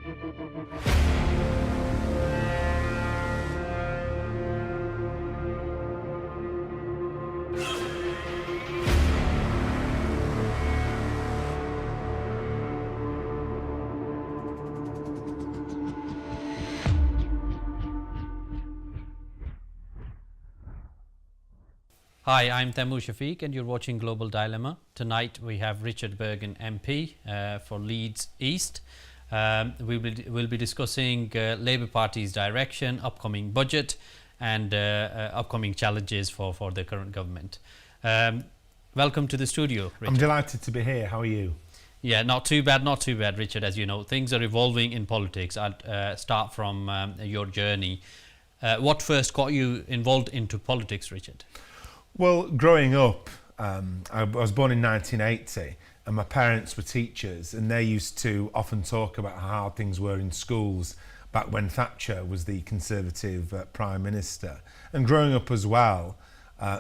Hi, I'm Taimoor Shafique and you're watching Global Dilemma. Tonight we have Richard Burgon MP for Leeds East. We'll be discussing Labour Party's direction, upcoming budget and upcoming challenges for the current government. Welcome to the studio, Richard. I'm delighted to be here. How are you? Yeah, not too bad, Richard. As you know, things are evolving in politics. I'll start from your journey. What first got you involved into politics, Richard? Well, growing up, I was born in 1980 and my parents were teachers, and they used to often talk about how hard things were in schools back when Thatcher was the Conservative Prime Minister. And growing up as well,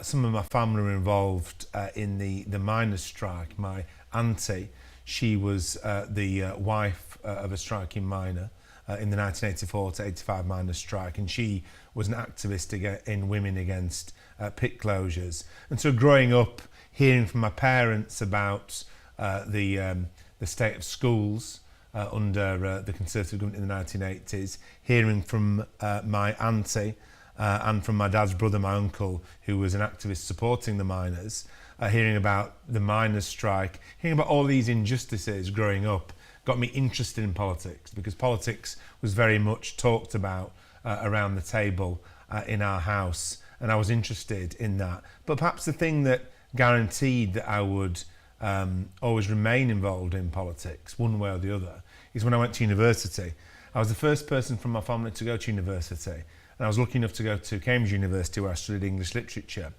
some of my family were involved in the miners' strike. My auntie, she was the wife of a striking miner in the 1984 to 85 miners' strike, and she was an activist in Women Against pit closures. And so growing up, hearing from my parents about the state of schools under the Conservative government in the 1980s, hearing from my auntie and from my dad's brother, my uncle, who was an activist supporting the miners, hearing about the miners' strike, hearing about all these injustices growing up, got me interested in politics, because politics was very much talked about around the table in our house, and I was interested in that. But perhaps the thing that guaranteed that I would always remain involved in politics, one way or the other, is when I went to university. I was the first person from my family to go to university, and I was lucky enough to go to Cambridge University, where I studied English literature.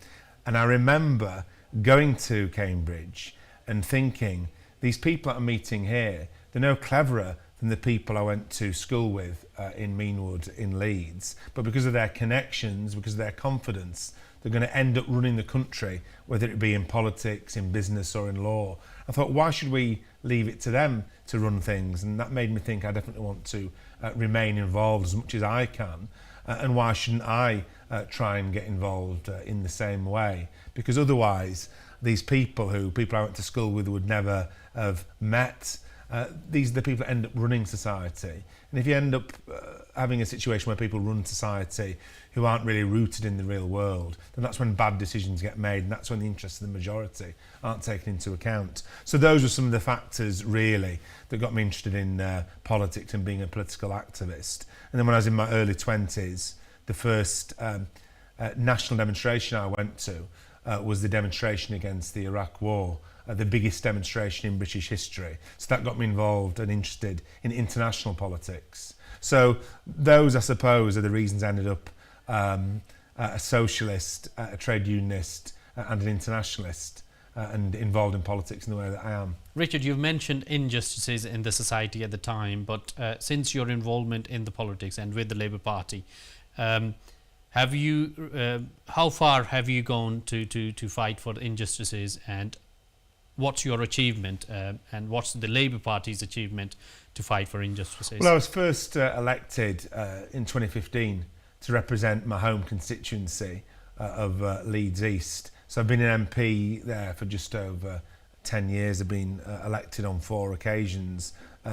And I remember going to Cambridge and thinking, these people that I'm meeting here, they're no cleverer than the people I went to school with in Meanwood in Leeds, but because of their connections, because of their confidence, they're going to end up running the country, whether it be in politics, in business or in law. I thought, why should we leave it to them to run things? And that made me think I definitely want to remain involved as much as I can, and why shouldn't I try and get involved in the same way? Because otherwise, these people I went to school with would never have met. These are the people that end up running society. And if you end up having a situation where people run society who aren't really rooted in the real world, then that's when bad decisions get made, and that's when the interests of the majority aren't taken into account. So those were some of the factors, really, that got me interested in politics and being a political activist. And then when I was in my early 20s, the first national demonstration I went to was the demonstration against the Iraq War. The biggest demonstration in British history. So that got me involved and interested in international politics. So those, I suppose, are the reasons I ended up a socialist, a trade unionist and an internationalist, and involved in politics in the way that I am. Richard, you've mentioned injustices in the society at the time, but since your involvement in the politics and with the Labour Party, have you, how far have you gone to fight for injustices, and what's your achievement and what's the Labour Party's achievement to fight for injustices? Well, I was first elected in 2015 to represent my home constituency of Leeds East. So I've been an MP there for just over 10 years. I've been elected on 4 occasions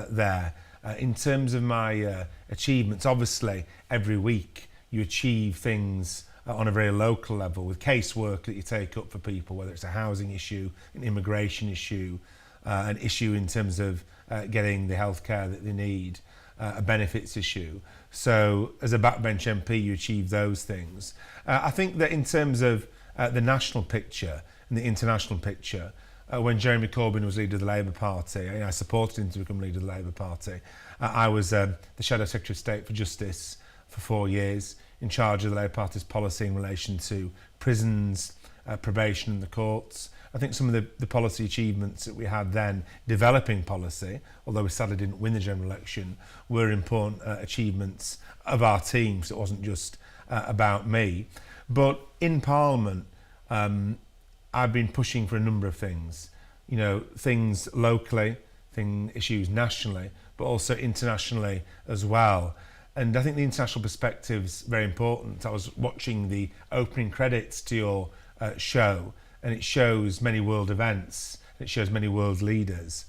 there. In terms of my achievements, obviously every week you achieve things on a very local level with casework that you take up for people, whether it's a housing issue, an immigration issue, an issue in terms of getting the healthcare that they need, a benefits issue. So as a backbench MP, you achieve those things. I think that in terms of the national picture and the international picture, when Jeremy Corbyn was leader of the Labour Party, I supported him to become leader of the Labour Party. I was the Shadow Secretary of State for Justice for 4 years, in charge of the Labour Party's policy in relation to prisons, probation and the courts. I think some of the policy achievements that we had then, developing policy, although we sadly didn't win the general election, were important achievements of our team, so it wasn't just about me. But in Parliament, I've been pushing for a number of things. You know, things locally, issues nationally, but also internationally as well. And I think the international perspective is very important. I was watching the opening credits to your show, and it shows many world events, it shows many world leaders.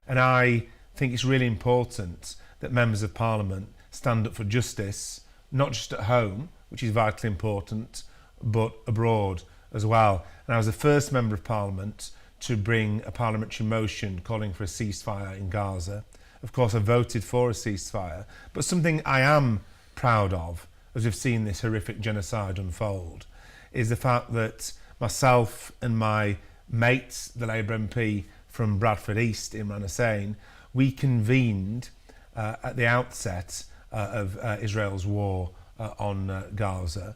And I think it's really important that members of Parliament stand up for justice, not just at home, which is vitally important, but abroad as well. And I was the first member of Parliament to bring a parliamentary motion calling for a ceasefire in Gaza. Of course, I voted for a ceasefire, but something I am proud of, as we've seen this horrific genocide unfold, is the fact that myself and my mate, the Labour MP from Bradford East, Imran Hussain, we convened at the outset of Israel's war on Gaza.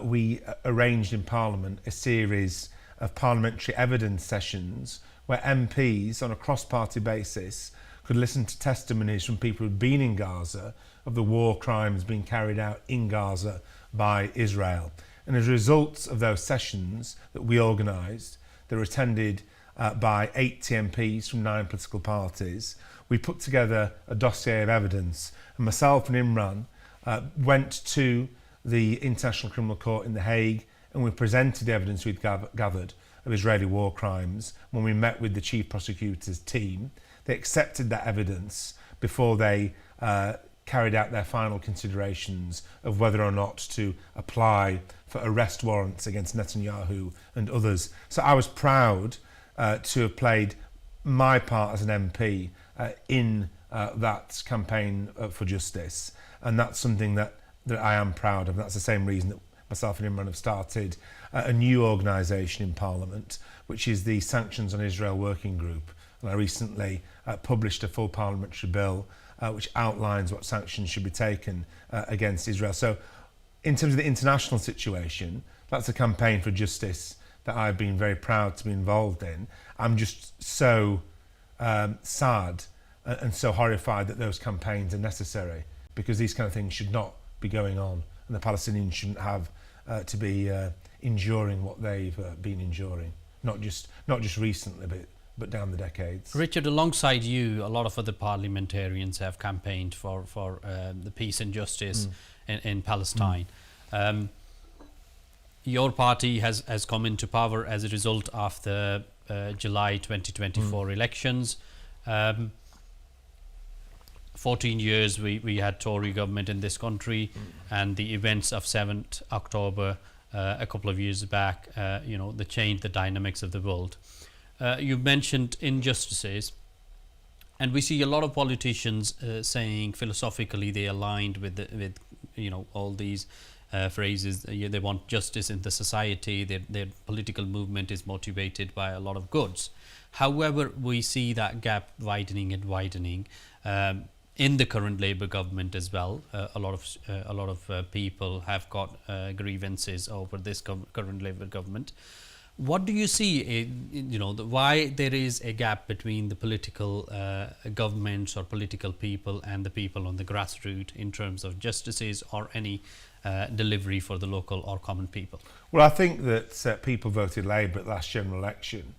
We arranged in Parliament a series of parliamentary evidence sessions where MPs on a cross-party basis could listen to testimonies from people who'd been in Gaza of the war crimes being carried out in Gaza by Israel. And as a result of those sessions that we organised, that were attended by 80 MPs from 9 political parties, we put together a dossier of evidence. And myself and Imran went to the International Criminal Court in The Hague, and we presented the evidence we'd gathered of Israeli war crimes when we met with the Chief Prosecutor's team. They accepted that evidence before they carried out their final considerations of whether or not to apply for arrest warrants against Netanyahu and others. So I was proud to have played my part as an MP in that campaign for justice, and that's something that I am proud of. That's the same reason that myself and Imran have started a new organisation in Parliament, which is the Sanctions on Israel Working Group. And I recently published a full parliamentary bill which outlines what sanctions should be taken against Israel. So in terms of the international situation, that's a campaign for justice that I've been very proud to be involved in. I'm just so sad and so horrified that those campaigns are necessary, because these kind of things should not be going on, and the Palestinians shouldn't have to be enduring what they've been enduring, not just recently, but down the decades. Richard, alongside you, a lot of other parliamentarians have campaigned for the peace and justice in Palestine. Your party has come into power as a result of the July 2024 elections. 14 years we had Tory government in this country, and the events of 7th October a couple of years back, they changed the dynamics of the world. You mentioned injustices, and we see a lot of politicians saying philosophically they aligned with all these phrases. They want justice in the society. Their political movement is motivated by a lot of goods. However, we see that gap widening and widening in the current Labour government as well. A lot of people have got grievances over this current Labour government. What do you see, why there is a gap between the political governments or political people and the people on the grassroots in terms of justices or any delivery for the local or common people? Well, I think that people voted Labour at the last general election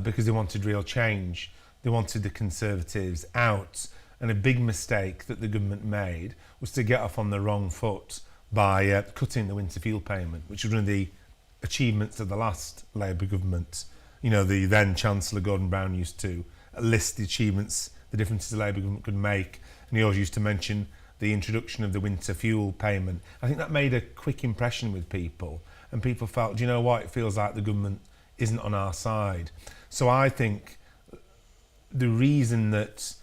because they wanted real change. They wanted the Conservatives out, and a big mistake that the government made was to get off on the wrong foot by cutting the winter fuel payment, which was one of the achievements of the last Labour government. The then Chancellor Gordon Brown used to list the achievements, the differences the Labour government could make, and he always used to mention the introduction of the winter fuel payment. I think that made a quick impression with people, and people felt, do you know what, it feels like the government isn't on our side. So I think the reason that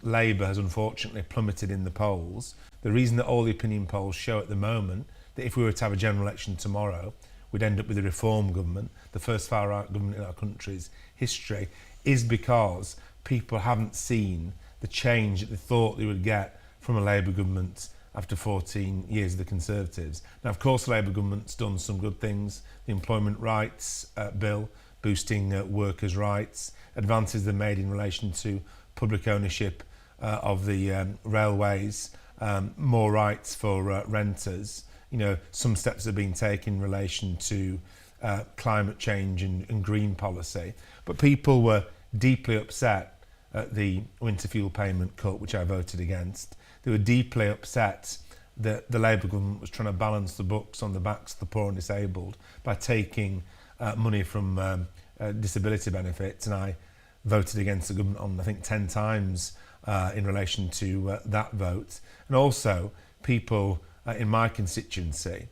Labour has unfortunately plummeted in the polls, the reason that all the opinion polls show at the moment that if we were to have a general election tomorrow, we'd end up with a reform government, the first far-right government in our country's history, is because people haven't seen the change that they thought they would get from a Labour government after 14 years of the Conservatives. Now, of course, the Labour government's done some good things. The Employment Rights Bill, boosting workers' rights, advances they've made in relation to public ownership of the railways, more rights for renters. Some steps have been taken in relation to climate change and green policy. But people were deeply upset at the winter fuel payment cut, which I voted against. They were deeply upset that the Labour government was trying to balance the books on the backs of the poor and disabled by taking money from disability benefits, and I voted against the government on, I think, 10 times in relation to that vote. And also, people in my constituency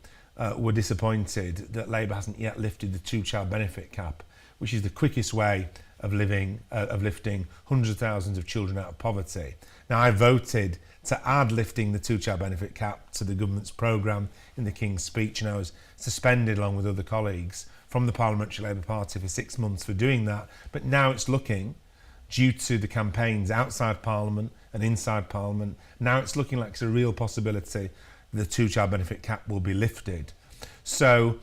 were disappointed that Labour hasn't yet lifted the two-child benefit cap, which is the quickest way of lifting hundreds of thousands of children out of poverty. Now, I voted to add lifting the two-child benefit cap to the government's programme in the King's speech, and I was suspended along with other colleagues from the Parliamentary Labour Party for 6 months for doing that. But now it's looking, due to the campaigns outside Parliament and inside Parliament, now it's looking like it's a real possibility the two-child benefit cap will be lifted. So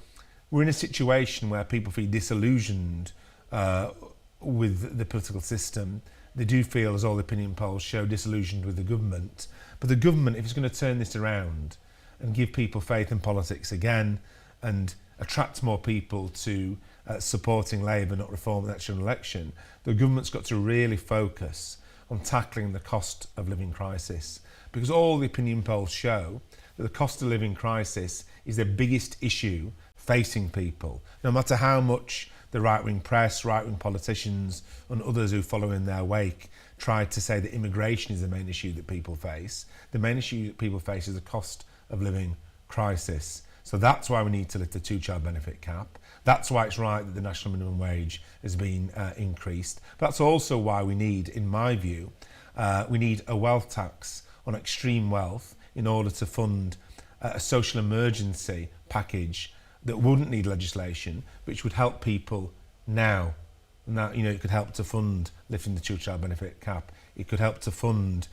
we're in a situation where people feel disillusioned with the political system. They do feel, as all the opinion polls show, disillusioned with the government. But the government, if it's going to turn this around and give people faith in politics again and attract more people to supporting Labour, not Reform, in the next election, the government's got to really focus on tackling the cost of living crisis. Because all the opinion polls show that the cost of living crisis is the biggest issue facing people, no matter how much the right-wing press, right-wing politicians and others who follow in their wake try to say that immigration is the main issue that people face. The main issue that people face is the cost of living crisis. So that's why we need to lift the two-child benefit cap. That's why it's right that the national minimum wage has been increased. That's also why we need, in my view, we need a wealth tax on extreme wealth in order to fund a social emergency package that wouldn't need legislation, which would help people now. And that, it could help to fund lifting the two-child benefit cap. It could help to fund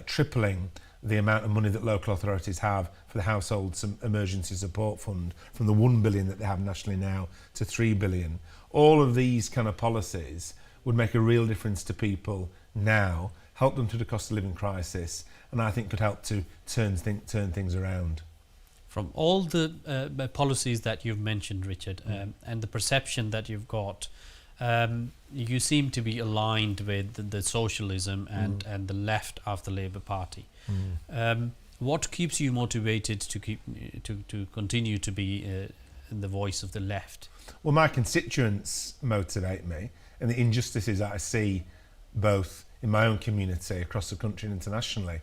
tripling the amount of money that local authorities have for the Household Emergency Support Fund, from the 1 billion that they have nationally now to 3 billion. All of these kind of policies would make a real difference to people now, help them through the cost of living crisis, and I think could help to turn things around. From all the policies that you've mentioned, Richard, and the perception that you've got, you seem to be aligned with the socialism and the left of the Labour Party. What keeps you motivated to continue to be the voice of the left? Well, my constituents motivate me, and the injustices that I see both in my own community, across the country and internationally,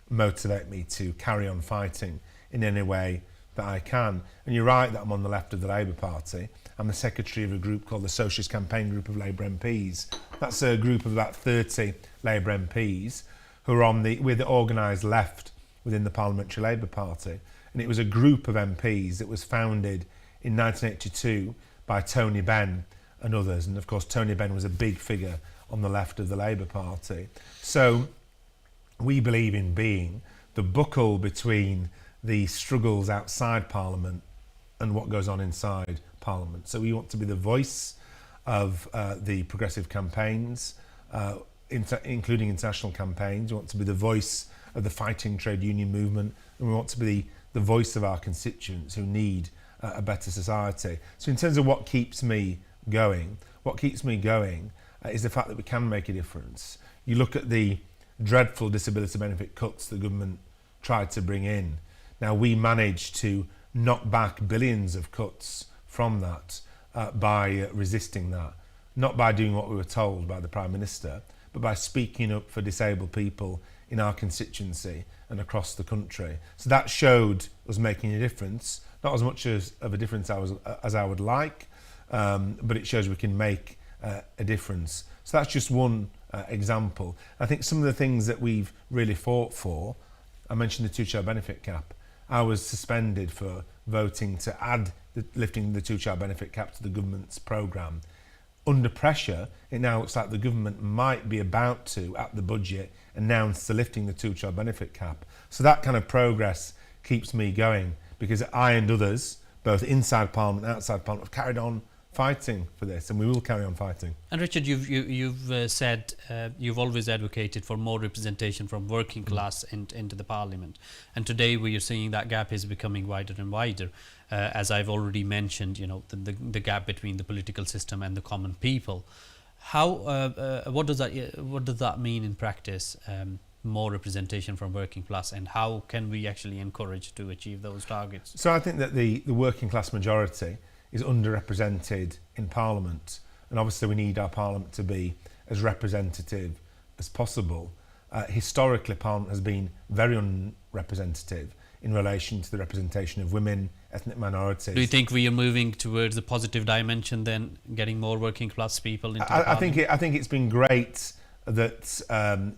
motivate me to carry on fighting in any way that I can. And you're right that I'm on the left of the Labour Party. I'm the secretary of a group called the Socialist Campaign Group of Labour MPs. That's a group of about 30 Labour MPs who are we're the organised left within the Parliamentary Labour Party. And it was a group of MPs that was founded in 1982 by Tony Benn and others. And of course, Tony Benn was a big figure on the left of the Labour Party. So we believe in being the buckle between the struggles outside Parliament and what goes on inside Parliament. So we want to be the voice of the progressive campaigns, including international campaigns. We want to be the voice of the fighting trade union movement, and we want to be the voice of our constituents who need a better society. So in terms of what keeps me going is the fact that we can make a difference. You look at the dreadful disability benefit cuts the government tried to bring in. Now, we managed to knock back billions of cuts from that by resisting that. Not by doing what we were told by the Prime Minister, but by speaking up for disabled people in our constituency and across the country. So that showed us making a difference, not as much of a difference as I would like, but it shows we can make a difference. So that's just one example. I think some of the things that we've really fought for, I mentioned the two-child benefit cap. I was suspended for voting to add lifting the two-child benefit cap to the government's programme. Under pressure, it now looks like the government might be about to, at the budget, announce the lifting the two-child benefit cap. So that kind of progress keeps me going, because I and others, both inside Parliament and outside Parliament, have carried on fighting for this, and we will carry on fighting. And Richard, you've said you've always advocated for more representation from working class into the Parliament, and today we are seeing that gap is becoming wider and wider. As I've already mentioned, the gap between the political system and the common people. How what does that mean in practice? More representation from working class, and how can we actually encourage to achieve those targets? So I think that the working class majority is underrepresented in Parliament, and obviously we need our Parliament to be as representative as possible. Historically, Parliament has been very unrepresentative in relation to the representation of women, ethnic minorities. Do you think we are moving towards a positive dimension, then getting more working class people into the Parliament? I think it's been great that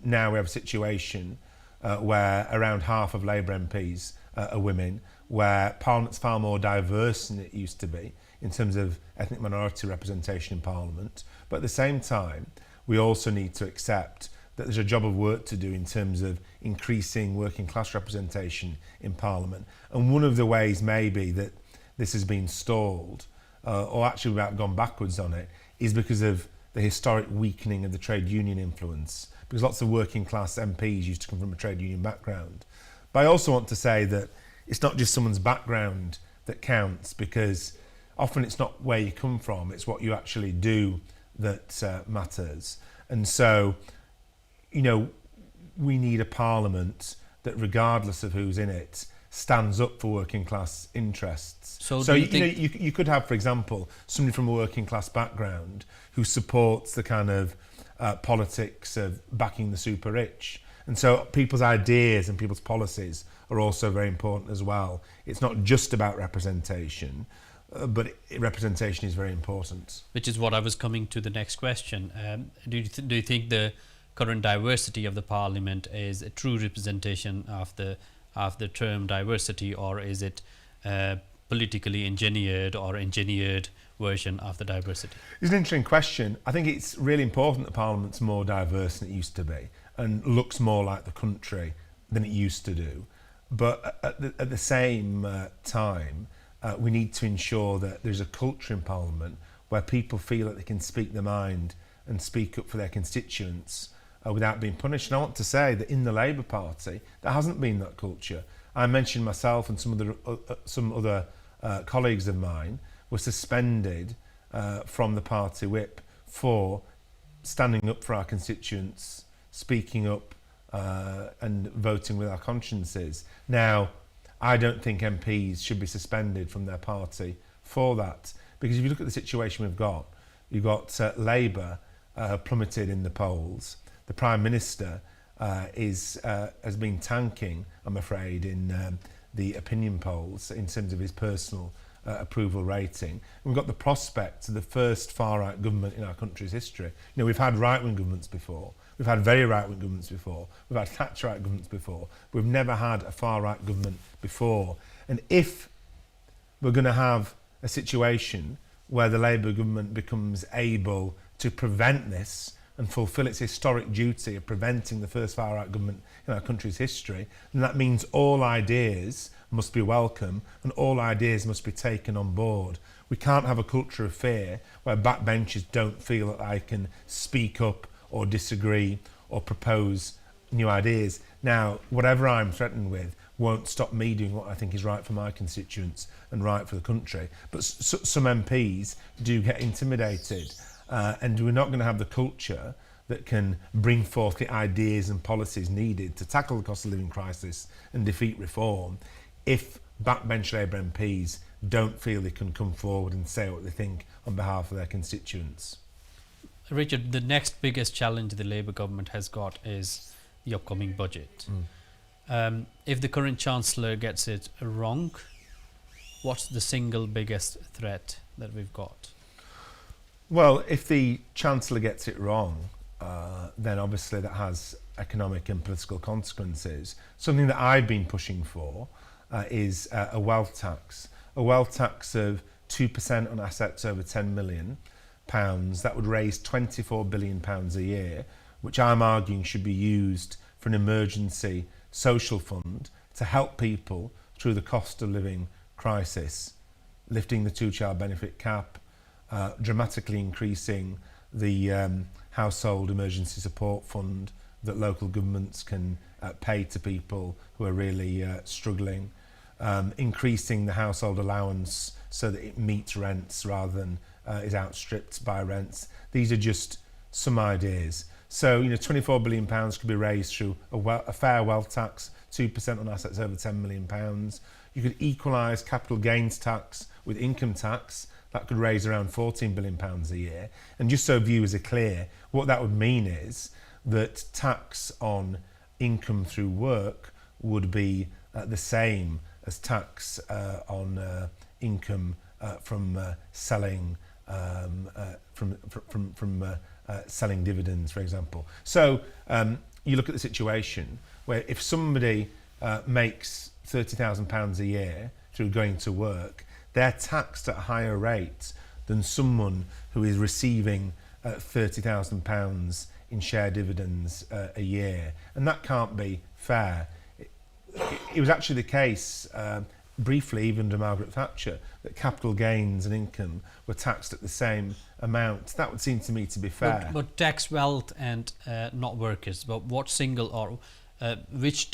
now we have a situation where around half of Labour MPs are women, where Parliament's far more diverse than it used to be in terms of ethnic minority representation in Parliament. But at the same time, we also need to accept that there's a job of work to do in terms of increasing working class representation in Parliament. And one of the ways maybe that this has been stalled, or actually we have gone backwards on it, is because of the historic weakening of the trade union influence, because lots of working class MPs used to come from a trade union background. But I also want to say that it's not just someone's background that counts, because often it's not where you come from, it's what you actually do that matters. And so, you know, we need a Parliament that, regardless of who's in it, stands up for working class interests. So you could have, for example, somebody from a working class background who supports the kind of politics of backing the super rich. And so people's ideas and people's policies are also very important as well. It's not just about representation, but representation is very important. Which is what I was coming to the next question. Do you think the current diversity of the Parliament is a true representation of the term diversity, or is it politically engineered or engineered version of the diversity? It's an interesting question. I think it's really important that Parliament's more diverse than it used to be and looks more like the country than it used to do. But at the same time, we need to ensure that there's a culture in Parliament where people feel that they can speak their mind and speak up for their constituents without being punished. And I want to say that in the Labour Party, there hasn't been that culture. I mentioned myself and some other colleagues of mine were suspended from the party whip for standing up for our constituents, speaking up and voting with our consciences. Now, I don't think MPs should be suspended from their party for that, because if you look at the situation you've got Labour plummeted in the polls. The Prime Minister has been tanking, I'm afraid, in the opinion polls in terms of his personal approval rating. And we've got the prospect of the first far-right government in our country's history. You know, we've had right-wing governments before. We've had very right-wing governments before. We've had Thatcherite governments before. We've never had a far-right government before. And if we're going to have a situation where the Labour government becomes able to prevent this and fulfil its historic duty of preventing the first far-right government in our country's history, then that means all ideas must be welcome and all ideas must be taken on board. We can't have a culture of fear where backbenchers don't feel that they can speak up or disagree or propose new ideas. Now, whatever I'm threatened with won't stop me doing what I think is right for my constituents and right for the country. But some MPs do get intimidated. And we're not going to have the culture that can bring forth the ideas and policies needed to tackle the cost of living crisis and defeat reform if backbench Labour MPs don't feel they can come forward and say what they think on behalf of their constituents. Richard, the next biggest challenge the Labour government has got is the upcoming budget. If the current Chancellor gets it wrong, what's the single biggest threat that we've got? Well, if the Chancellor gets it wrong, then obviously that has economic and political consequences. Something that I've been pushing for is a wealth tax of 2% on assets over £10 million. That would raise £24 billion a year, which I'm arguing should be used for an emergency social fund to help people through the cost of living crisis, lifting the two-child benefit cap, dramatically increasing the household emergency support fund that local governments can pay to people who are really struggling, increasing the household allowance so that it meets rents rather than is outstripped by rents. These are just some ideas. So, £24 billion could be raised through a fair wealth tax, 2% on assets over £10 million. You could equalise capital gains tax with income tax. That could raise around £14 billion a year. And just so viewers are clear, what that would mean is that tax on income through work would be the same as tax on income from selling selling dividends, for example. So you look at the situation where if somebody makes £30,000 a year through going to work, they're taxed at a higher rate than someone who is receiving £30,000 in share dividends a year, and that can't be fair. It was actually the case briefly, even under Margaret Thatcher, that capital gains and income were taxed at the same amount. That would seem to me to be fair. But tax wealth and not workers. But what single or which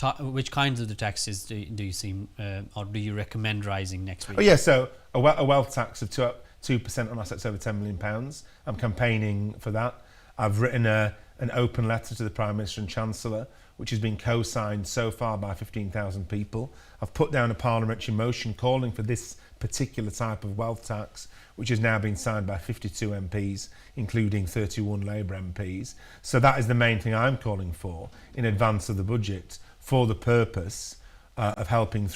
kinds of the taxes do you seem or do you recommend rising next week? Oh yeah, so a wealth tax of 2% on assets over £10 million. I'm campaigning for that. I've written an open letter to the Prime Minister and Chancellor, which has been co-signed so far by 15,000 people. I've put down a parliamentary motion calling for this particular type of wealth tax, which has now been signed by 52 MPs, including 31 Labour MPs. So that is the main thing I'm calling for in advance of the budget, for the purpose of helping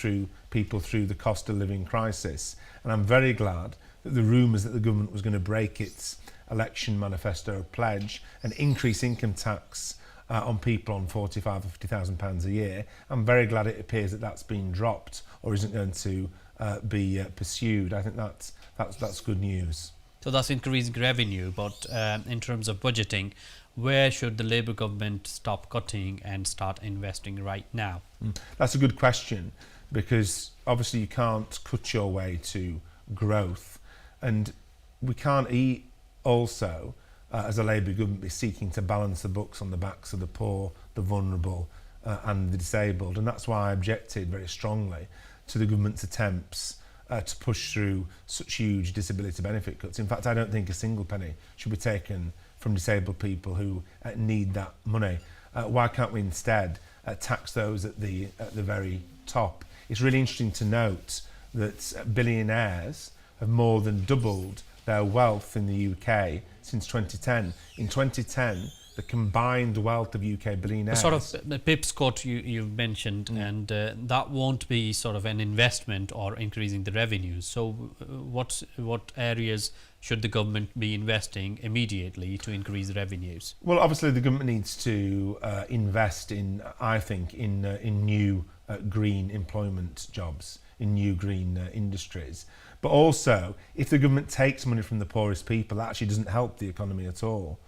people through the cost of living crisis. And I'm very glad that the rumours that the government was going to break its election manifesto pledge and increase income tax on people on £45,000 or £50,000 a year. I'm very glad it appears that that's been dropped or isn't going to be pursued. I think that's good news. So that's increasing revenue, but in terms of budgeting, where should the Labour government stop cutting and start investing right now? That's a good question, because obviously you can't cut your way to growth, and we can't also as a Labour government be seeking to balance the books on the backs of the poor, the vulnerable and the disabled. And that's why I objected very strongly to the government's attempts to push through such huge disability benefit cuts. In fact, I don't think a single penny should be taken from disabled people who need that money. Why can't we instead tax those at the very top? It's really interesting to note that billionaires have more than doubled their wealth in the UK since 2010. In 2010, the combined wealth of UK billionaires... The sort of PIP's cut you've mentioned, and that won't be sort of an investment or increasing the revenues. So what areas should the government be investing immediately to increase the revenues? Well, obviously the government needs to invest in, I think, in new green employment jobs, in new green industries. But also, if the government takes money from the poorest people, that actually doesn't help the economy at all,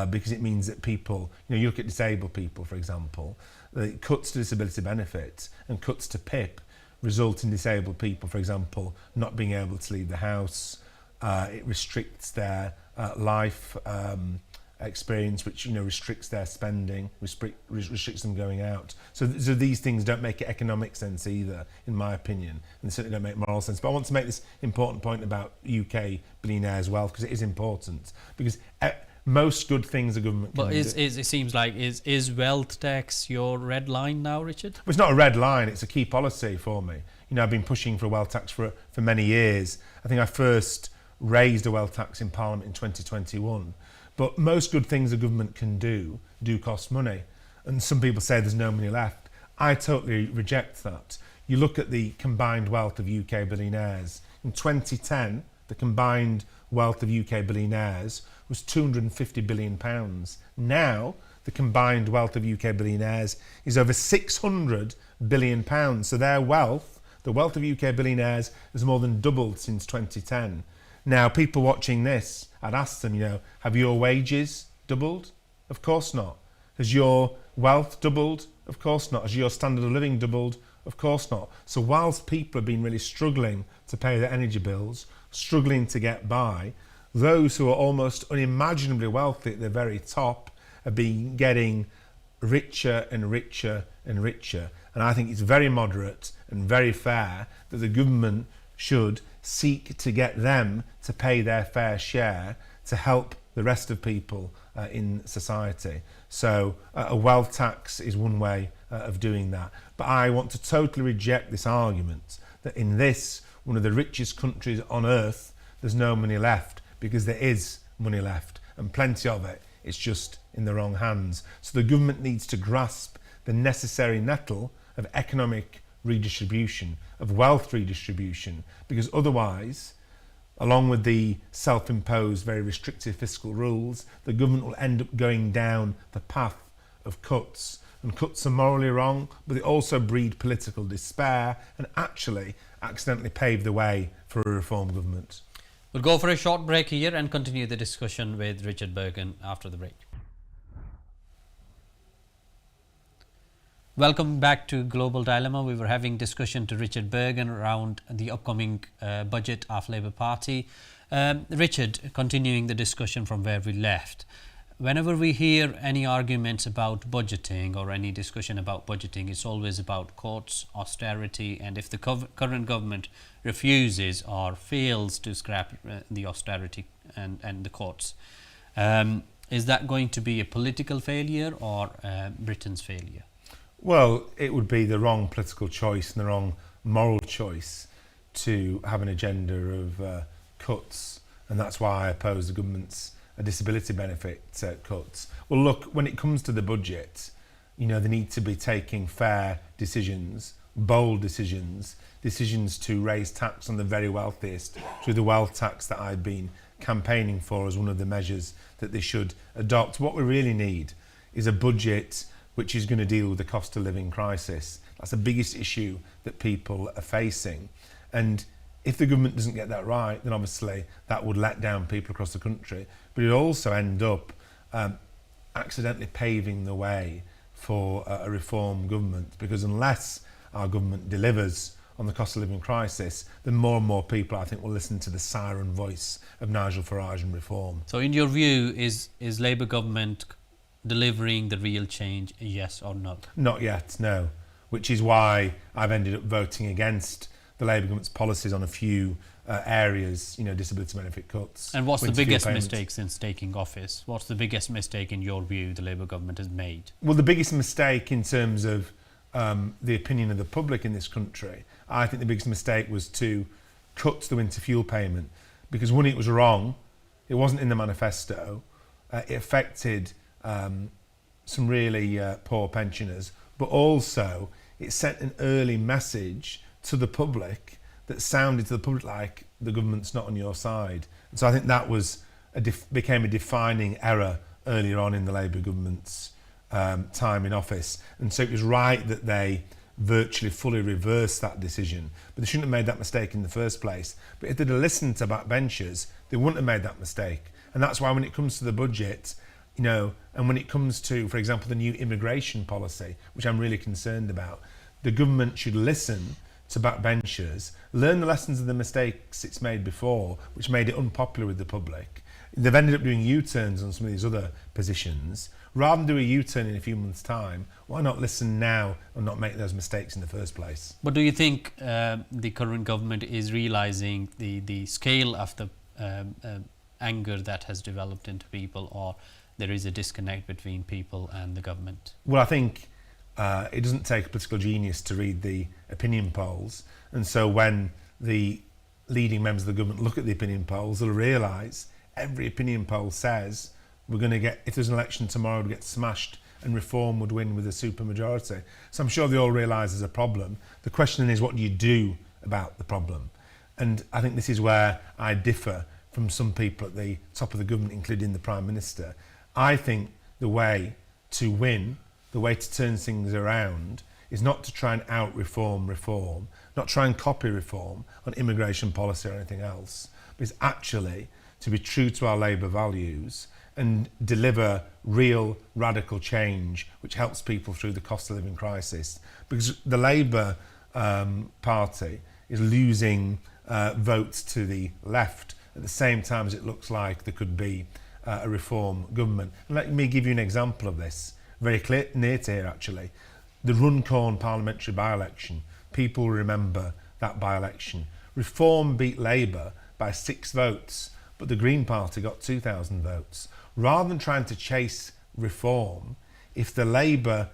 because it means that people, you look at disabled people, for example, the cuts to disability benefits and cuts to PIP result in disabled people, for example, not being able to leave the house. It restricts their life experience, which restricts their spending, restricts them going out. So these things don't make economic sense either, in my opinion, and they certainly don't make moral sense. But I want to make this important point about UK billionaires' wealth, because it is important, because most good things the government can do. It seems like is wealth tax your red line now, Richard? Well, it's not a red line, it's a key policy for me. I've been pushing for a wealth tax for many years. I think I first raised a wealth tax in Parliament in 2021. But most good things the government can do cost money. And some people say there's no money left. I totally reject that. You look at the combined wealth of UK billionaires. In 2010, the combined wealth of UK billionaires was £250 billion. Now, the combined wealth of UK billionaires is over £600 billion. So their wealth, the wealth of UK billionaires, has more than doubled since 2010. Now, people watching this, I'd ask them, have your wages doubled? Of course not. Has your wealth doubled? Of course not. Has your standard of living doubled? Of course not. So whilst people have been really struggling to pay their energy bills, struggling to get by, those who are almost unimaginably wealthy at the very top have been getting richer and richer and richer. And I think it's very moderate and very fair that the government should seek to get them to pay their fair share to help the rest of people in society. So a wealth tax is one way of doing that. But I want to totally reject this argument that in this, one of the richest countries on earth, there's no money left, because there is money left and plenty of it. It's just in the wrong hands. So the government needs to grasp the necessary nettle of economic redistribution, of wealth redistribution, because otherwise, along with the self-imposed, very restrictive fiscal rules, the government will end up going down the path of cuts. And cuts are morally wrong, but they also breed political despair and actually accidentally pave the way for a reform government. We'll go for a short break here and continue the discussion with Richard Burgon after the break. Welcome back to Global Dilemma. We were having discussion to Richard Burgon around the upcoming budget of Labour Party. Richard, continuing the discussion from where we left. Whenever we hear any arguments about budgeting or any discussion about budgeting, it's always about cuts, austerity, and if the current government refuses or fails to scrap the austerity and the cuts, is that going to be a political failure or Britain's failure? Well, it would be the wrong political choice and the wrong moral choice to have an agenda of cuts, and that's why I oppose the government's disability benefit cuts. Well, look, when it comes to the budget, you know, they need to be taking fair decisions, bold decisions, decisions to raise tax on the very wealthiest through the wealth tax that I've been campaigning for as one of the measures that they should adopt. What we really need is a budget which is going to deal with the cost of living crisis. That's the biggest issue that people are facing. And if the government doesn't get that right, then obviously that would let down people across the country. But it also end up accidentally paving the way for a reform government, because unless our government delivers on the cost of living crisis, then more and more people, I think, will listen to the siren voice of Nigel Farage and reform. So in your view, is Labour government delivering the real change, yes or no? Not yet, no. Which is why I've ended up voting against the Labour government's policies on a few areas, you know, disability benefit cuts. And what's the biggest mistake since taking office? What's the biggest mistake in your view the Labour government has made? Well, the biggest mistake in terms of the opinion of the public in this country, I think the biggest mistake was to cut the winter fuel payment, because one, it was wrong, it wasn't in the manifesto, it affected some really poor pensioners, but also it sent an early message to the public that sounded to the public like the government's not on your side. And so I think that was became a defining error earlier on in the Labour government's time in office. And so it was right that they virtually fully reversed that decision. But they shouldn't have made that mistake in the first place. But if they'd have listened to backbenchers, they wouldn't have made that mistake. And that's why when it comes to the budget, you know, and when it comes to, for example, the new immigration policy, which I'm really concerned about, the government should listen to backbenchers, learn the lessons of the mistakes it's made before, which made it unpopular with the public. They've ended up doing U-turns on some of these other positions. Rather than do a U-turn in a few months' time, why not listen now and not make those mistakes in the first place? But do you think the current government is realising the scale of the anger that has developed into people, or there is a disconnect between people and the government? Well, I think it doesn't take a political genius to read the opinion polls, and so when the leading members of the government look at the opinion polls, they'll realise every opinion poll says we're going to get, if there's an election tomorrow, we'll get smashed and reform would win with a super majority. So I'm sure they all realise there's a problem. The question is, what do you do about the problem? And I think this is where I differ from some people at the top of the government, including the Prime Minister. I think the way to win, the way to turn things around, is not to try and out-reform reform, not try and copy reform on immigration policy or anything else, but it's actually to be true to our Labour values and deliver real radical change which helps people through the cost of living crisis. Because the Labour Party is losing votes to the left at the same time as it looks like there could be a reform government. And let me give you an example of this, very clear, near to here actually. The Runcorn parliamentary by-election, people remember that by-election. Reform beat Labour by 6 votes, but the Green Party got 2,000 votes. Rather than trying to chase reform, if the Labour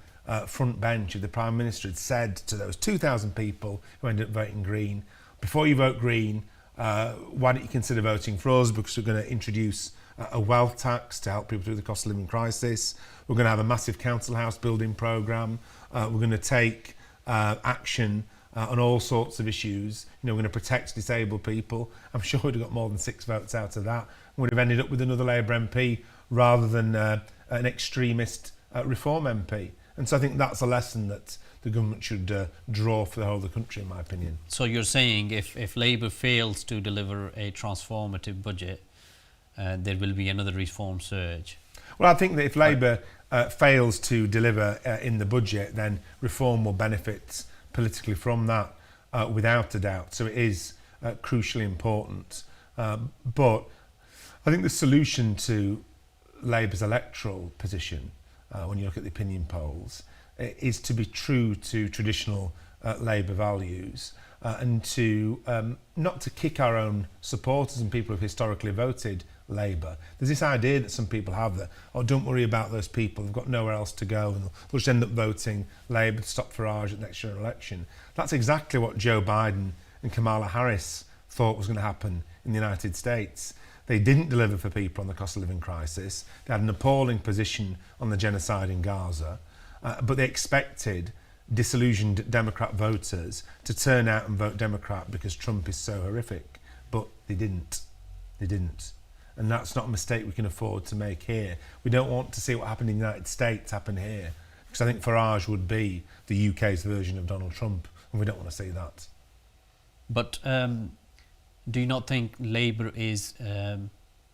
front bench of the Prime Minister had said to those 2,000 people who ended up voting Green, before you vote Green, why don't you consider voting for us, because we're going to introduce a wealth tax to help people through the cost of living crisis. We're going to have a massive council house building programme. We're going to take action on all sorts of issues. We're going to protect disabled people. I'm sure we'd have got more than 6 votes out of that. We would have ended up with another Labour MP rather than an extremist reform MP. And so I think that's a lesson that the government should draw for the whole of the country, in my opinion. So you're saying if Labour fails to deliver a transformative budget, there will be another reform surge? Well, I think that if Labour fails to deliver in the budget, then reform will benefit politically from that, without a doubt. So it is crucially important. But I think the solution to Labour's electoral position, when you look at the opinion polls, is to be true to traditional Labour values, and to not to kick our own supporters and people who've historically voted Labour. There's this idea that some people have that, oh, don't worry about those people, they've got nowhere else to go and they'll just end up voting Labour to stop Farage at next year's election. That's exactly what Joe Biden and Kamala Harris thought was going to happen in the United States. They didn't deliver for people on the cost of living crisis. They had an appalling position on the genocide in Gaza, but they expected disillusioned Democrat voters to turn out and vote Democrat because Trump is so horrific. But they didn't. They didn't. And that's not a mistake we can afford to make here. We don't want to see what happened in the United States happen here, because I think Farage would be the UK's version of Donald Trump, and we don't want to see that. But do you not think Labour is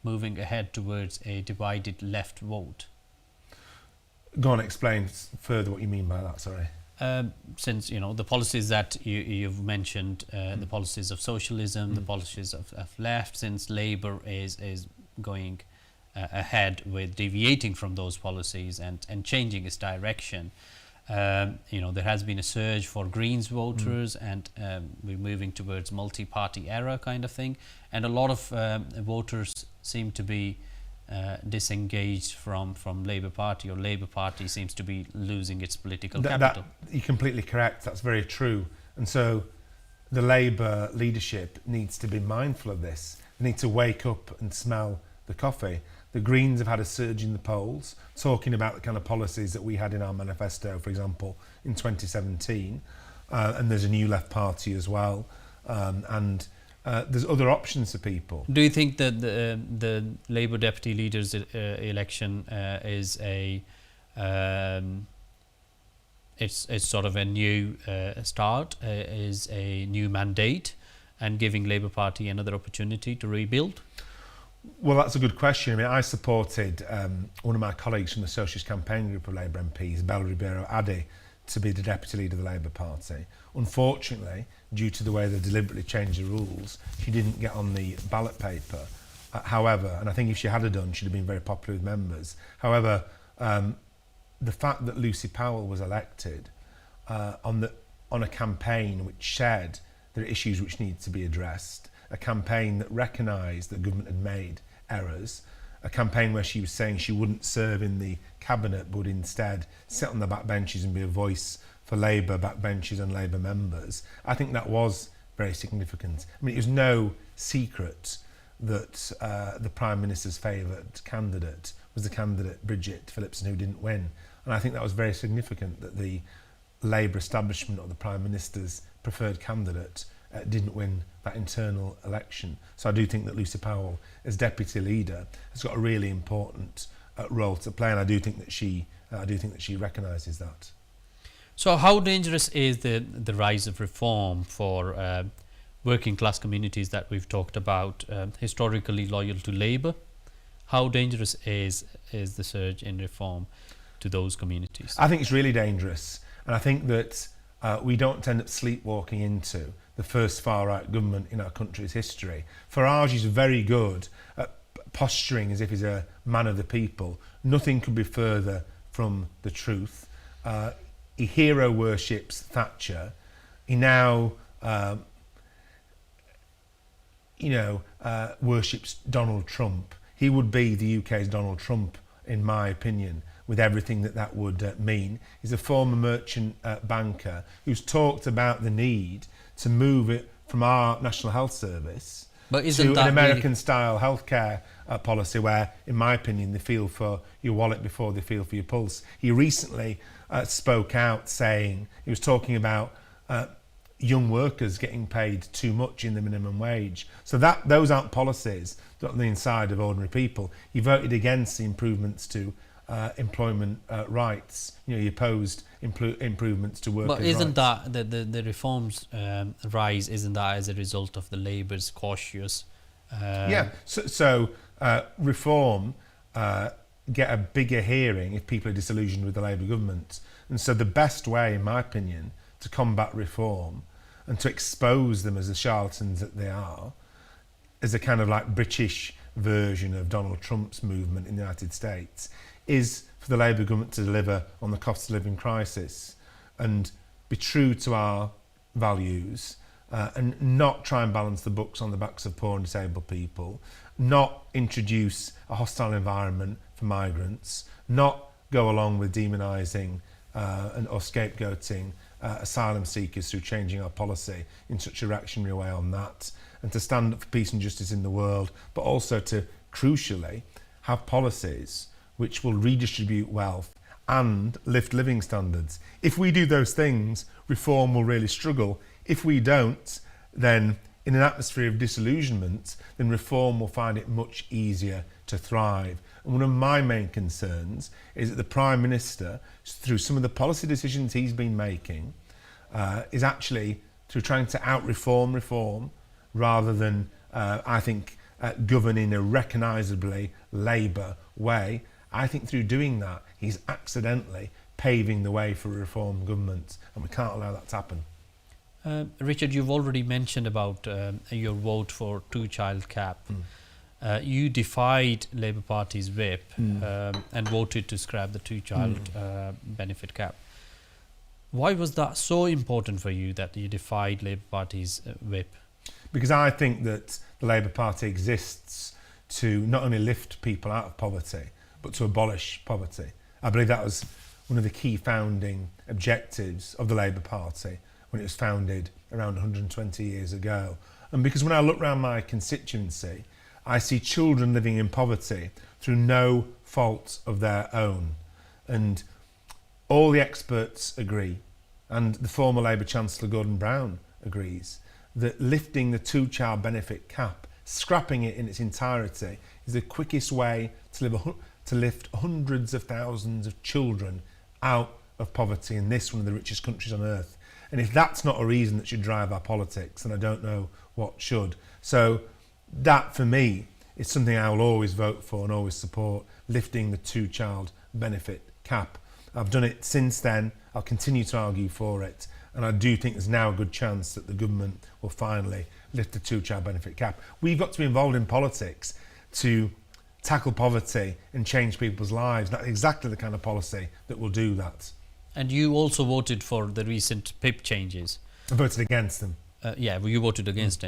moving ahead towards a divided left vote? Go on, explain further what you mean by that, sorry. Since the policies that you've mentioned, the policies of socialism, the policies of left, since Labour is going ahead with deviating from those policies and changing its direction, there has been a surge for Greens voters, and we're moving towards multi-party era kind of thing, and a lot of voters seem to be disengaged from Labour Party, or Labour Party seems to be losing its political capital. You're completely correct, that's very true. And so the Labour leadership needs to be mindful of this. They need to wake up and smell the coffee. The Greens have had a surge in the polls, talking about the kind of policies that we had in our manifesto, for example, in 2017. And there's a new left party as well. And there's other options for people. Do you think that the Labour deputy leaders election is it's sort of a new start, is a new mandate, and giving Labour Party another opportunity to rebuild? Well, that's a good question. I mean, I supported one of my colleagues from the Socialist Campaign Group of Labour MPs, Bella Ribeiro Addy, to be the deputy leader of the Labour Party. Unfortunately, due to the way they deliberately changed the rules, she didn't get on the ballot paper. However, and I think if she had done, she'd have been very popular with members. However, the fact that Lucy Powell was elected on a campaign which said there are issues which need to be addressed, a campaign that recognised that government had made errors, a campaign where she was saying she wouldn't serve in the cabinet but would instead sit on the backbenches and be a voice for Labour backbenches and Labour members. I think that was very significant. I mean, it was no secret that the Prime Minister's favoured candidate was the candidate Bridget Phillipson, who didn't win. And I think that was very significant that the Labour establishment, or the Prime Minister's preferred candidate, didn't win that internal election. So I do think that Lucy Powell, as deputy leader, has got a really important role to play, and I do think that she recognises that. So how dangerous is the rise of reform for working class communities that we've talked about, historically loyal to Labour? How dangerous is the surge in reform to those communities? I think it's really dangerous, and I think that we don't end up sleepwalking into the first far-right government in our country's history. Farage is very good at posturing as if he's a man of the people. Nothing could be further from the truth. He hero worships Thatcher. He now worships Donald Trump. He would be the UK's Donald Trump, in my opinion, with everything that would mean. He's a former merchant banker who's talked about the need to move it from our National Health Service to an American-style healthcare policy where, in my opinion, they feel for your wallet before they feel for your pulse. He recently spoke out saying, he was talking about young workers getting paid too much in the minimum wage. So those aren't policies that are on the inside of ordinary people. He voted against the improvements to employment rights. He opposed improvements to workers' rights. But isn't that the reforms rise? Isn't that as a result of the Labour's cautious? So reform get a bigger hearing if people are disillusioned with the Labour government. And so the best way, in my opinion, to combat reform and to expose them as the charlatans that they are, as a kind of like British version of Donald Trump's movement in the United States, is for the Labour government to deliver on the cost of living crisis and be true to our values and not try and balance the books on the backs of poor and disabled people, not introduce a hostile environment for migrants, not go along with demonising or scapegoating asylum seekers through changing our policy in such a reactionary way on that, and to stand up for peace and justice in the world, but also to, crucially, have policies which will redistribute wealth and lift living standards. If we do those things, reform will really struggle. If we don't, then in an atmosphere of disillusionment, then reform will find it much easier to thrive. And one of my main concerns is that the Prime Minister, through some of the policy decisions he's been making, is actually through trying to out-reform rather than, I think, govern in a recognisably Labour way. I think through doing that, he's accidentally paving the way for a reform government, and we can't allow that to happen. Richard, you've already mentioned about your vote for two-child cap. You defied Labour Party's whip and voted to scrap the two-child benefit cap. Why was that so important for you that you defied Labour Party's whip? Because I think that the Labour Party exists to not only lift people out of poverty, but to abolish poverty. I believe that was one of the key founding objectives of the Labour Party when it was founded around 120 years ago. And because when I look around my constituency, I see children living in poverty through no fault of their own. And all the experts agree, and the former Labour Chancellor Gordon Brown agrees, that lifting the two-child benefit cap, scrapping it in its entirety, is the quickest way to lift hundreds of thousands of children out of poverty in this one of the richest countries on earth. And if that's not a reason that should drive our politics, then I don't know what should. So that, for me, is something I will always vote for and always support, lifting the two-child benefit cap. I've done it since then. I'll continue to argue for it. And I do think there's now a good chance that the government will finally lift the two-child benefit cap. We've got to be involved in politics to tackle poverty and change people's lives. That's exactly the kind of policy that will do that. And you also voted for the recent PIP changes. I voted against them. You voted against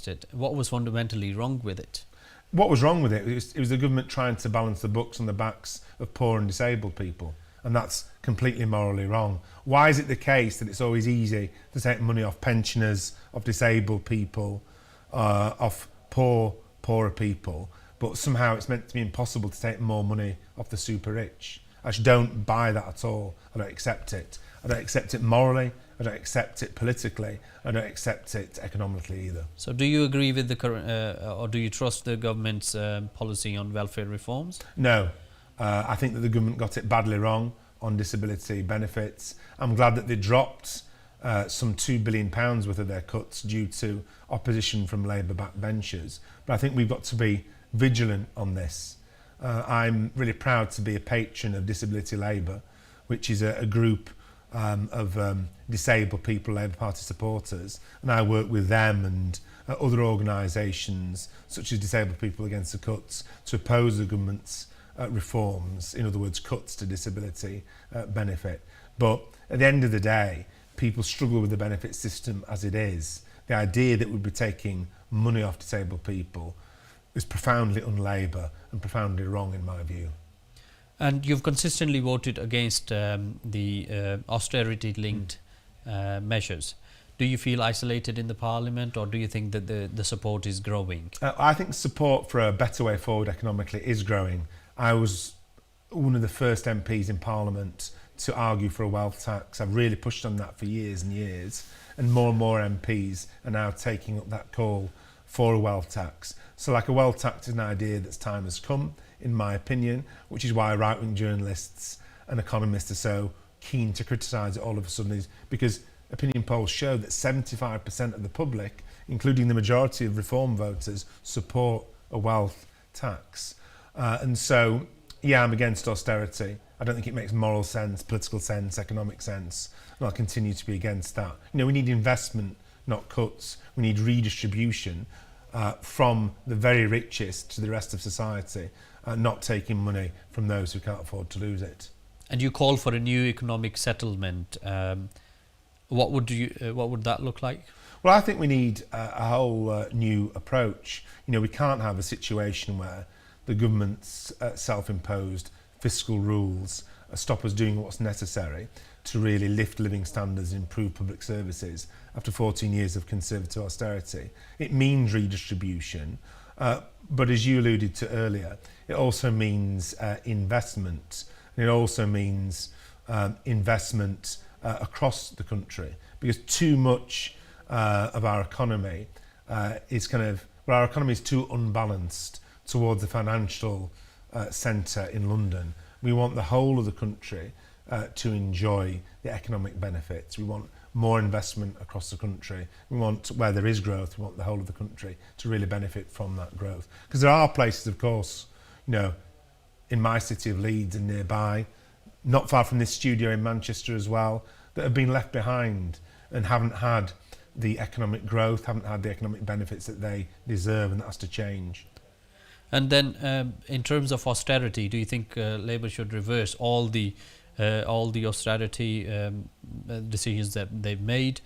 it. What was fundamentally wrong with it? What was wrong with it? It was the government trying to balance the books on the backs of poor and disabled people. And that's completely morally wrong. Why is it the case that it's always easy to take money off pensioners, of disabled people, off poorer people, but somehow it's meant to be impossible to take more money off the super rich? I just don't buy that at all. I don't accept it. I don't accept it morally. I don't accept it politically. I don't accept it economically either. So do you agree with the current, or do you trust the government's policy on welfare reforms? No. I think that the government got it badly wrong on disability benefits. I'm glad that they dropped some £2 billion worth of their cuts due to opposition from Labour backbenchers. But I think we've got to be vigilant on this. I'm really proud to be a patron of Disability Labour, which is a group of disabled people, Labour Party supporters, and I work with them and other organisations such as Disabled People Against the Cuts to oppose the government's reforms, in other words, cuts to disability benefit. But at the end of the day, people struggle with the benefit system as it is. The idea that we'd be taking money off disabled people is profoundly un-Labour and profoundly wrong in my view. And you've consistently voted against the austerity-linked measures. Do you feel isolated in the Parliament, or do you think that the support is growing? I think support for a better way forward economically is growing. I was one of the first MPs in Parliament to argue for a wealth tax. I've really pushed on that for years and years, and more MPs are now taking up that call for a wealth tax. So like a wealth tax is an idea that's time has come, in my opinion, which is why right-wing journalists and economists are so keen to criticise it all of a sudden, is because opinion polls show that 75% of the public, including the majority of reform voters, support a wealth tax. And so, yeah, I'm against austerity. I don't think it makes moral sense, political sense, economic sense, and I'll continue to be against that. You know, we need investment, not cuts. We need redistribution from the very richest to the rest of society, not taking money from those who can't afford to lose it. And you call for a new economic settlement. What would that look like? Well, I think we need a whole new approach. You know, we can't have a situation where the government's self-imposed fiscal rules stop us doing what's necessary to really lift living standards and improve public services after 14 years of conservative austerity. It means redistribution, but as you alluded to earlier, it also means investment, and it also means investment across the country, because too much of our economy our economy is too unbalanced towards the financial centre in London. We want the whole of the country to enjoy the economic benefits. We want more investment across the country. We want, where there is growth, we want the whole of the country to really benefit from that growth. Because there are places, of course, you know, in my city of Leeds and nearby, not far from this studio in Manchester as well, that have been left behind and haven't had the economic growth, haven't had the economic benefits that they deserve, and that has to change. And then, in terms of austerity, do you think Labour should reverse all the austerity decisions that they've made?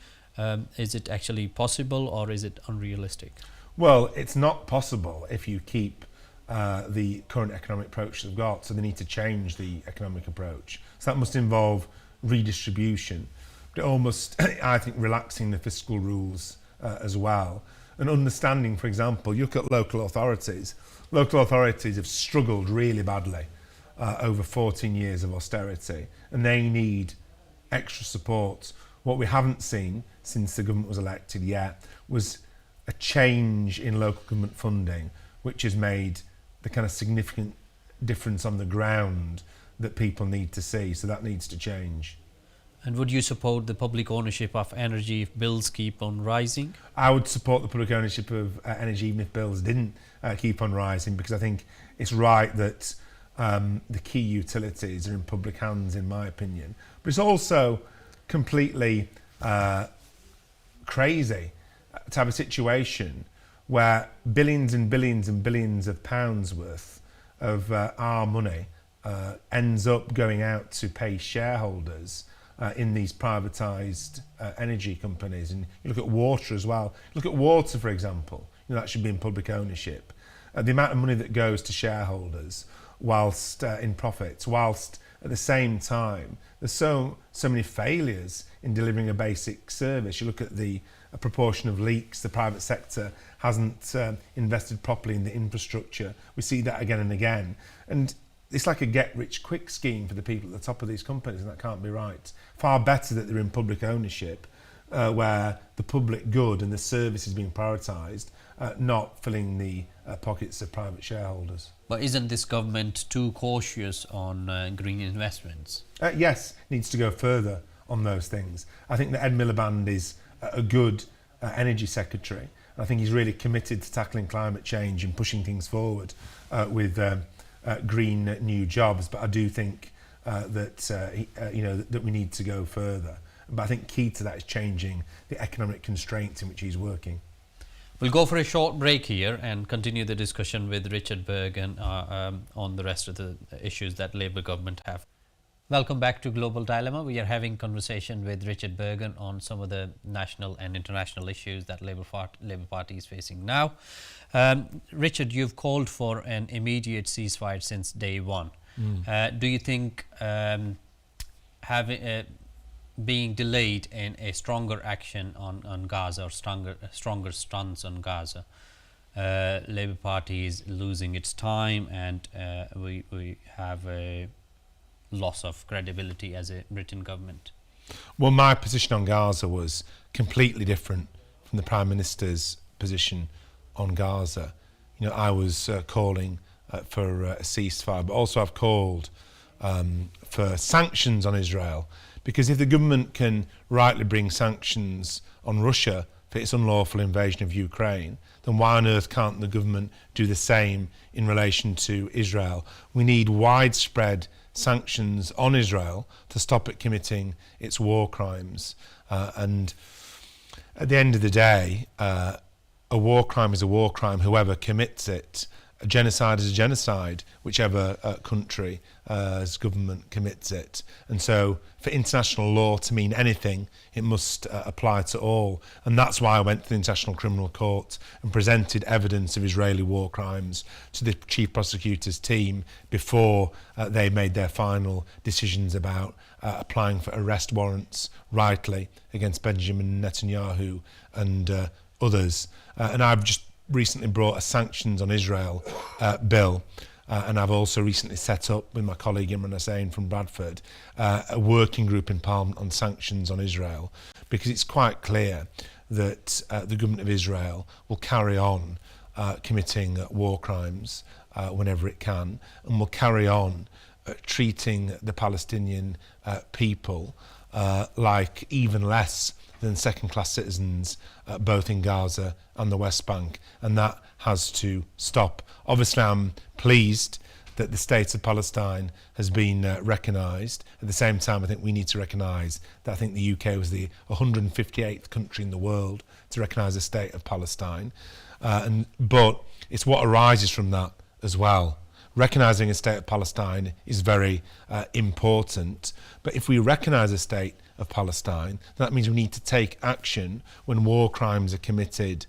Is it actually possible, or is it unrealistic? Well, it's not possible if you keep the current economic approach they've got, so they need to change the economic approach. So that must involve redistribution, but almost, I think, relaxing the fiscal rules as well, and understanding, for example, you look at local authorities. Local authorities have struggled really badly over 14 years of austerity, and they need extra support. What we haven't seen since the government was elected yet was a change in local government funding, which has made the kind of significant difference on the ground that people need to see. So that needs to change. And would you support the public ownership of energy if bills keep on rising? I would support the public ownership of energy even if bills didn't keep on rising, because I think it's right that the key utilities are in public hands, in my opinion. But it's also completely crazy to have a situation where billions and billions and billions of pounds worth of our money ends up going out to pay shareholders in these privatised energy companies. And you look at water as well. Look at water, for example. You know, that should be in public ownership. The amount of money that goes to shareholders whilst in profits, whilst at the same time there's so many failures in delivering a basic service. You look at the proportion of leaks, the private sector hasn't invested properly in the infrastructure. We see that again and again. And it's like a get-rich-quick scheme for the people at the top of these companies, and that can't be right. Far better that they're in public ownership, where the public good and the service is being prioritised, not filling the pockets of private shareholders. But isn't this government too cautious on green investments? Yes, needs to go further on those things. I think that Ed Miliband is a good energy secretary. I think he's really committed to tackling climate change and pushing things forward with green new jobs. But I do think that we need to go further. But I think key to that is changing the economic constraints in which he's working. We'll go for a short break here and continue the discussion with Richard Burgon on the rest of the issues that Labour government have. Welcome back to Global Dilemma. We are having conversation with Richard Burgon on some of the national and international issues that Labour Party is facing now. Richard, you've called for an immediate ceasefire since day one. Do you think being delayed in a stronger action on Gaza or stronger stance on Gaza, Labour Party is losing its time, and we have a loss of credibility as a Britain government? Well, my position on Gaza was completely different from the Prime Minister's position on Gaza. I was calling for a ceasefire, but also I've called for sanctions on Israel, because if the government can rightly bring sanctions on Russia for its unlawful invasion of Ukraine, then why on earth can't the government do the same in relation to Israel? We need widespread sanctions on Israel to stop it committing its war crimes. And at the end of the day, a war crime is a war crime, whoever commits it. A genocide is a genocide, whichever country's government commits it. And so for international law to mean anything, it must apply to all. And that's why I went to the International Criminal Court and presented evidence of Israeli war crimes to the Chief Prosecutor's team before they made their final decisions about applying for arrest warrants rightly against Benjamin Netanyahu and others. And I've just recently brought a sanctions on Israel bill, and I've also recently set up with my colleague Imran Hussain from Bradford a working group in Parliament on sanctions on Israel, because it's quite clear that the government of Israel will carry on committing war crimes whenever it can, and will carry on treating the Palestinian people like even less than second-class citizens, both in Gaza and the West Bank, and that has to stop. Obviously, I'm pleased that the state of Palestine has been recognised. At the same time, I think we need to recognise that I think the UK was the 158th country in the world to recognise the state of Palestine. But it's what arises from that as well. Recognising a state of Palestine is very important, but if we recognise a state of Palestine, that means we need to take action when war crimes are committed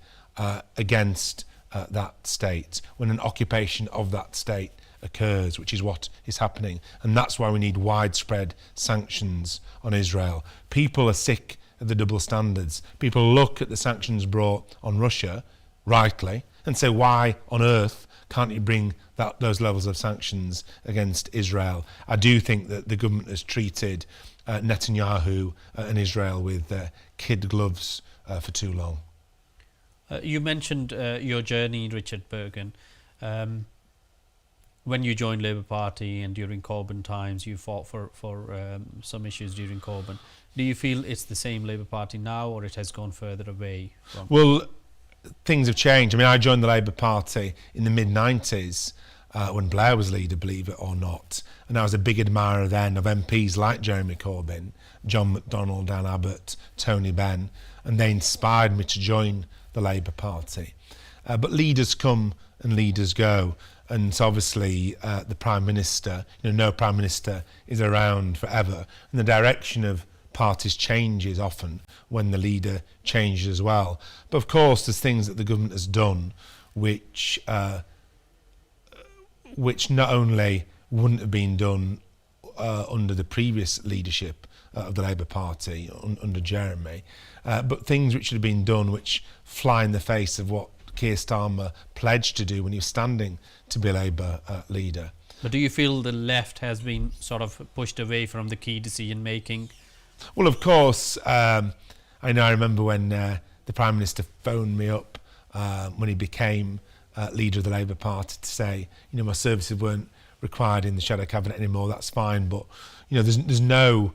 against that state, when an occupation of that state occurs, which is what is happening. And that's why we need widespread sanctions on Israel. People are sick of the double standards. People look at the sanctions brought on Russia, rightly, and say, why on earth can't you bring those levels of sanctions against Israel? I do think that the government has treated Netanyahu and Israel with kid gloves for too long. You mentioned your journey, Richard Burgon. When you joined Labour Party and during Corbyn times, you fought for some issues during Corbyn. Do you feel it's the same Labour Party now, or it has gone further away from? Well, things have changed. I mean, I joined the Labour Party in the mid-90s when Blair was leader, believe it or not. And I was a big admirer then of MPs like Jeremy Corbyn, John McDonnell, Dan Abbott, Tony Benn, and they inspired me to join the Labour Party. But leaders come and leaders go. And so obviously the Prime Minister, no Prime Minister is around forever. And the direction of parties changes often when the leader changes as well. But of course there's things that the government has done which not only wouldn't have been done under the previous leadership of the Labour Party, under Jeremy, but things which had been done which fly in the face of what Keir Starmer pledged to do when he was standing to be Labour leader. But do you feel the left has been sort of pushed away from the key decision making? Well, of course, I remember when the Prime Minister phoned me up when he became leader of the Labour Party to say, my services weren't required in the shadow cabinet anymore. That's fine, but there's no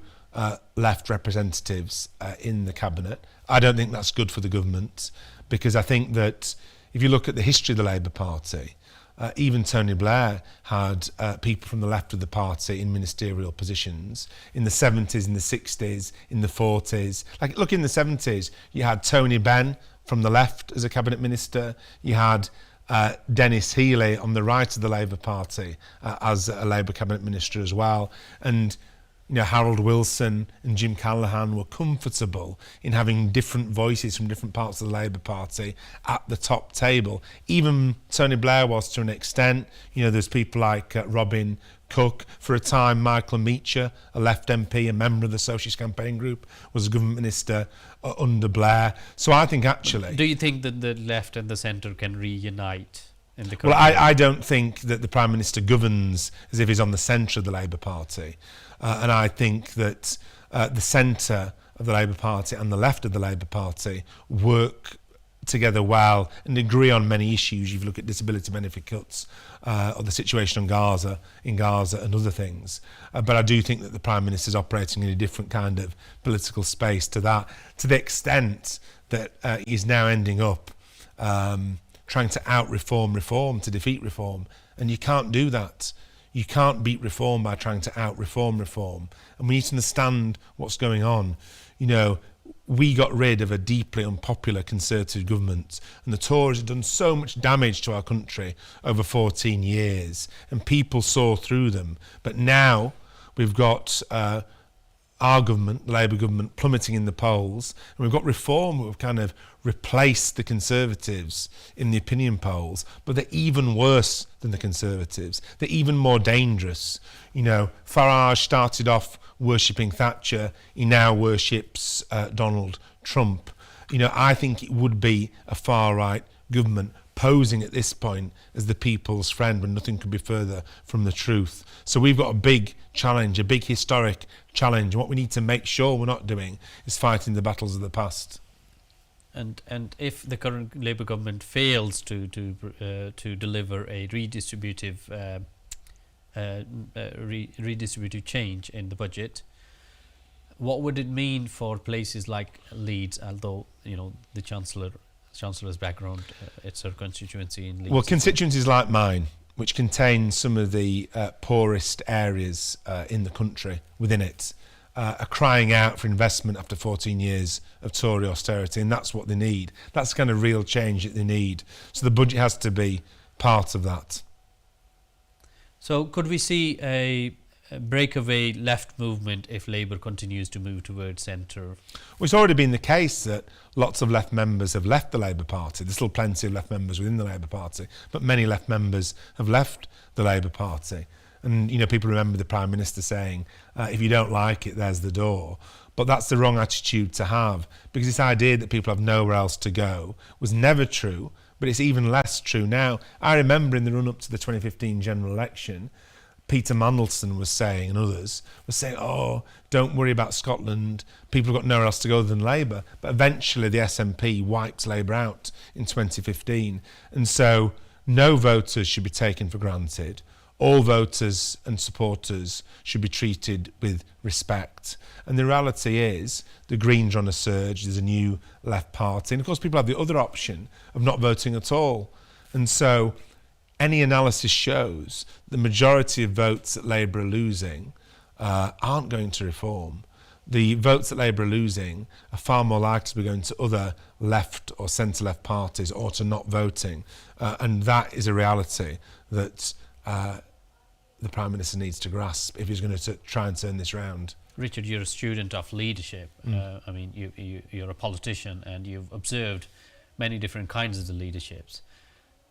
left representatives in the cabinet. I don't think that's good for the government, because I think that if you look at the history of the Labour Party, even Tony Blair had people from the left of the party in ministerial positions in the 70s, in the 60s, in the 40s. Like, look, in the 70s, you had Tony Benn from the left as a cabinet minister. You had Dennis Healey on the right of the Labour Party as a Labour cabinet minister as well. And Harold Wilson and Jim Callaghan were comfortable in having different voices from different parts of the Labour Party at the top table. Even Tony Blair was, to an extent. There's people like Robin Cook. For a time, Michael Meacher, a Left MP, a member of the Socialist Campaign Group, was a government minister under Blair. So I think actually... Do you think that the left and the centre can reunite in the current... Well, I don't think that the Prime Minister governs as if he's on the centre of the Labour Party. And I think that the centre of the Labour Party and the left of the Labour Party work together well and agree on many issues. If you look at disability benefit cuts or the situation in Gaza and other things. But I do think that the Prime Minister is operating in a different kind of political space to that, to the extent that he's now ending up trying to out-reform reform to defeat reform. And you can't do that. You can't beat reform by trying to out-reform reform. And we need to understand what's going on. We got rid of a deeply unpopular Conservative government, and the Tories have done so much damage to our country over 14 years, and people saw through them. But now we've got our government, the Labour government, plummeting in the polls, and we've got reform that have kind of replaced the Conservatives in the opinion polls, but they're even worse than the Conservatives. They're even more dangerous. Farage started off worshipping Thatcher. He now worships Donald Trump. I think it would be a far-right government posing at this point as the people's friend when nothing could be further from the truth. So we've got a big challenge, a big historic challenge. And what we need to make sure we're not doing is fighting the battles of the past. And if the current Labour government fails to deliver a redistributive change in the budget, what would it mean for places like Leeds? Although the Chancellor's background, it's her constituency in Leeds. Well, constituencies like mine, which contain some of the poorest areas in the country within it, are crying out for investment after 14 years of Tory austerity, and that's what they need. That's the kind of real change that they need. So the budget has to be part of that. So could we see a breakaway left movement if Labour continues to move towards centre? Well, it's already been the case that lots of left members have left the Labour Party. There's still plenty of left members within the Labour Party, but many left members have left the Labour Party. And, people remember the Prime Minister saying, if you don't like it, there's the door. But that's the wrong attitude to have, because this idea that people have nowhere else to go was never true, but it's even less true now. I remember in the run-up to the 2015 general election, Peter Mandelson was saying, and others, were saying, don't worry about Scotland, people have got nowhere else to go than Labour. But eventually the SNP wiped Labour out in 2015. And so no voters should be taken for granted. All voters and supporters should be treated with respect. And the reality is the Greens are on a surge, there's a new left party. And of course people have the other option of not voting at all. And so any analysis shows the majority of votes that Labour are losing aren't going to reform. The votes that Labour are losing are far more likely to be going to other left or centre-left parties or to not voting. And that is a reality that the Prime Minister needs to grasp if he's going to try and turn this round. Richard, you're a student of leadership. You're a politician and you've observed many different kinds of the leaderships.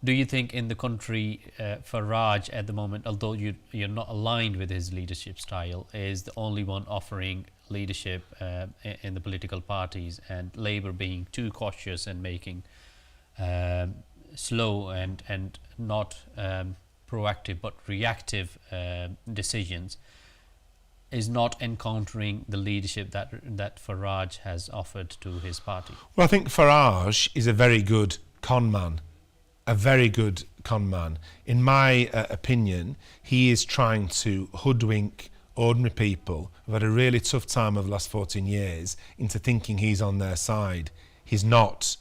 Do you think in the country, Farage at the moment, although you're not aligned with his leadership style, is the only one offering leadership in the political parties, and Labour being too cautious and making slow and not proactive but reactive decisions, is not encountering the leadership that Farage has offered to his party? Well, I think Farage is a very good con man. A very good con man. In my opinion, he is trying to hoodwink ordinary people who've had a really tough time over the last 14 years into thinking he's on their side. He's not.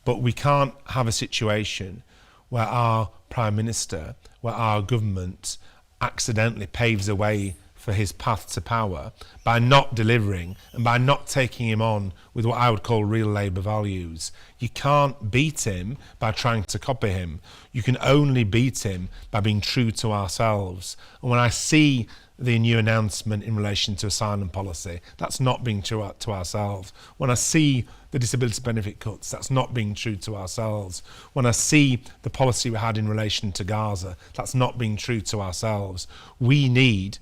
But we can't have a situation where our Prime Minister, where our government accidentally paves the way for his path to power by not delivering and by not taking him on with what I would call real Labour values. You can't beat him by trying to copy him. You can only beat him by being true to ourselves. And when I see the new announcement in relation to asylum policy, that's not being true to ourselves. When I see the disability benefit cuts, that's not being true to ourselves. When I see the policy we had in relation to Gaza, that's not being true to ourselves. We need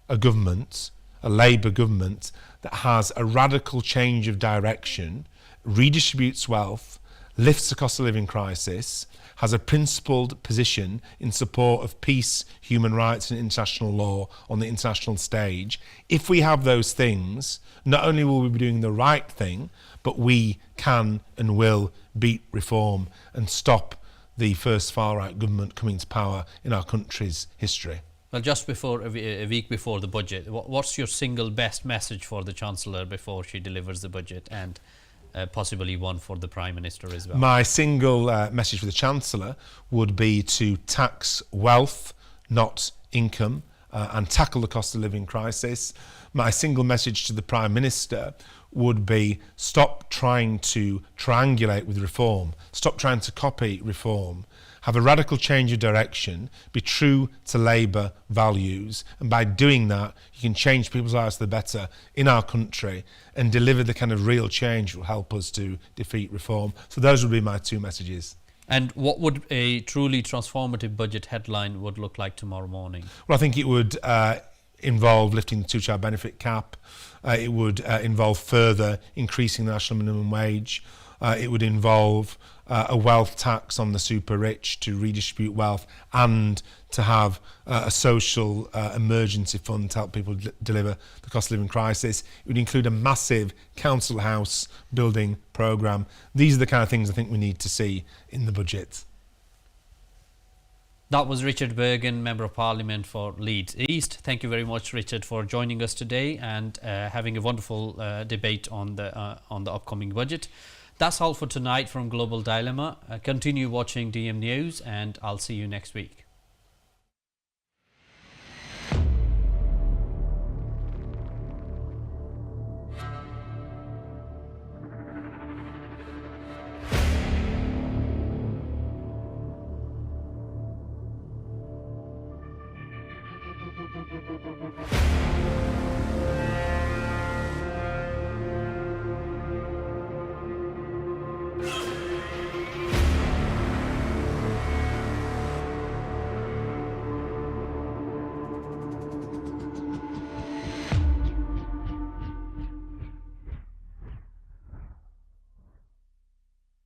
a government, a Labour government, that has a radical change of direction, redistributes wealth, lifts the cost of living crisis, has a principled position in support of peace, human rights and international law on the international stage. If we have those things, not only will we be doing the right thing, but we can and will beat reform and stop the first far-right government coming to power in our country's history. Well, just before a week before the budget, what's your single best message for the Chancellor before she delivers the budget, and possibly one for the Prime Minister as well? My single message for the Chancellor would be to tax wealth, not income, and tackle the cost of living crisis. My single message to the Prime Minister would be stop trying to triangulate with reform, stop trying to copy reform, have a radical change of direction, be true to Labour values, and by doing that you can change people's lives for the better in our country and deliver the kind of real change that will help us to defeat reform. So those would be my two messages. And what would a truly transformative budget headline would look like tomorrow morning? Well, I think it would involve lifting the two-child benefit cap. It would involve further increasing the national minimum wage. It would involve a wealth tax on the super rich to redistribute wealth, and to have a social emergency fund to help people deliver the cost of living crisis. It would include a massive council house building programme. These are the kind of things I think we need to see in the budget. That was Richard Burgon, Member of Parliament for Leeds East. Thank you very much, Richard, for joining us today and having a wonderful debate on the upcoming budget. That's all for tonight from Global Dilemma. Continue watching DM News, and I'll see you next week.